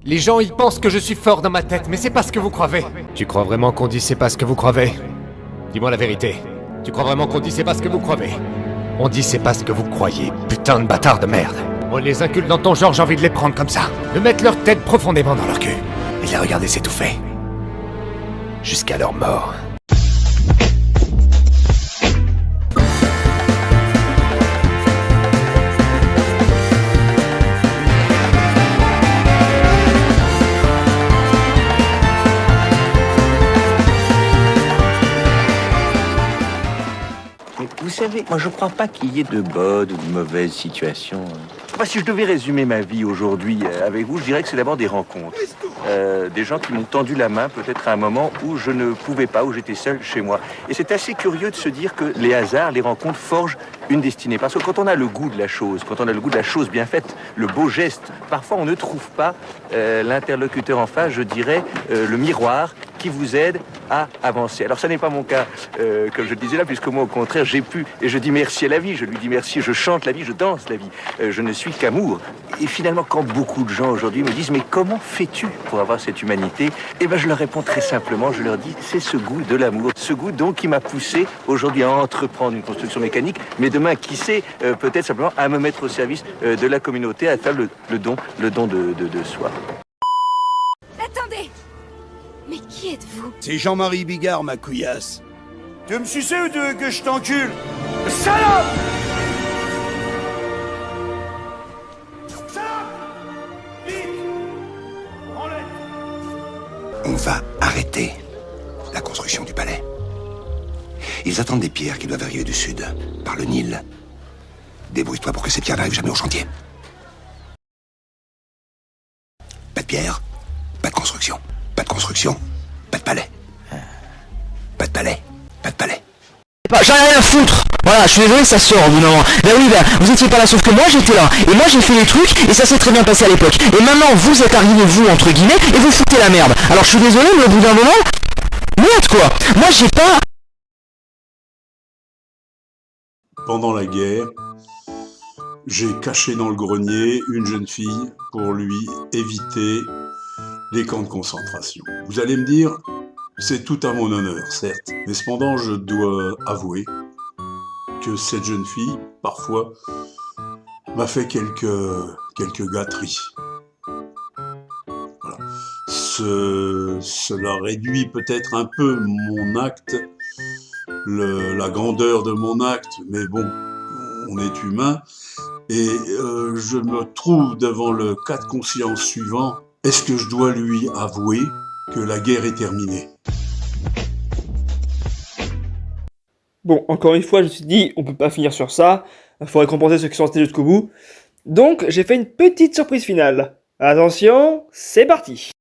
Les gens, ils pensent que je suis fort dans ma tête, mais c'est pas ce que vous croyez. Tu crois vraiment qu'on dit c'est pas ce que vous croyez? Dis-moi la vérité. Tu crois vraiment qu'on dit c'est pas ce que vous croyez? On dit c'est pas ce que vous croyez, putain de bâtard de merde. On les inculte dans ton genre, j'ai envie de les prendre comme ça. De mettre leur tête profondément dans leur cul. Et de les regarder s'étouffer. Jusqu'à leur mort. Mais vous savez, moi je crois pas qu'il y ait de bonnes ou de mauvaises situations. Moi, si je devais résumer ma vie aujourd'hui avec vous, je dirais que c'est d'abord des rencontres. Des gens qui m'ont tendu la main peut-être à un moment où je ne pouvais pas, où j'étais seul chez moi. Et c'est assez curieux de se dire que les hasards, les rencontres forgent une destinée. Parce que quand on a le goût de la chose, quand on a le goût de la chose bien faite, le beau geste, parfois on ne trouve pas l'interlocuteur en face, je dirais, le miroir qui vous aide à avancer. Alors ça n'est pas mon cas, comme je le disais là, puisque moi au contraire j'ai pu, et je dis merci à la vie, je lui dis merci, je chante la vie, je danse la vie, je ne suis qu'amour. Et finalement quand beaucoup de gens aujourd'hui me disent mais comment fais-tu pour avoir cette humanité? Eh bien je leur réponds très simplement, je leur dis c'est ce goût de l'amour, ce goût donc qui m'a poussé aujourd'hui à entreprendre une construction mécanique, mais demain qui sait peut-être simplement à me mettre au service de la communauté, à faire le don de soi. Attendez! Mais qui êtes-vous? C'est Jean-Marie Bigard, ma couillasse. Tu veux me sucer ou tu veux que je t'encule? Salope! On va arrêter la construction du palais. Ils attendent des pierres qui doivent arriver du sud, par le Nil. Débrouille-toi pour que ces pierres n'arrivent jamais au chantier. Pas de pierre, pas de construction. Pas de construction, pas de palais. Pas de palais, pas de palais. J'en ai rien à foutre. Voilà, je suis désolé, ça sort au bout d'un moment. Ben oui, ben, vous étiez pas là, sauf que moi j'étais là. Et moi j'ai fait les trucs, et ça s'est très bien passé à l'époque. Et maintenant, vous êtes arrivés, vous, entre guillemets, et vous foutez la merde. Alors je suis désolé, mais au bout d'un moment... Merde quoi. Moi j'ai pas... Pendant la guerre, j'ai caché dans le grenier une jeune fille pour lui éviter les camps de concentration. Vous allez me dire, c'est tout à mon honneur, certes, mais cependant je dois avouer que cette jeune fille, parfois, m'a fait quelques gâteries. Voilà. Cela réduit peut-être un peu mon acte, la grandeur de mon acte, mais bon, on est humain, et je me trouve devant le cas de conscience suivant. Est-ce que je dois lui avouer que la guerre est terminée? Bon, encore une fois, je me suis dit, on peut pas finir sur ça, il faut récompenser ceux qui sont restés jusqu'au bout. Donc, j'ai fait une petite surprise finale. Attention, c'est parti!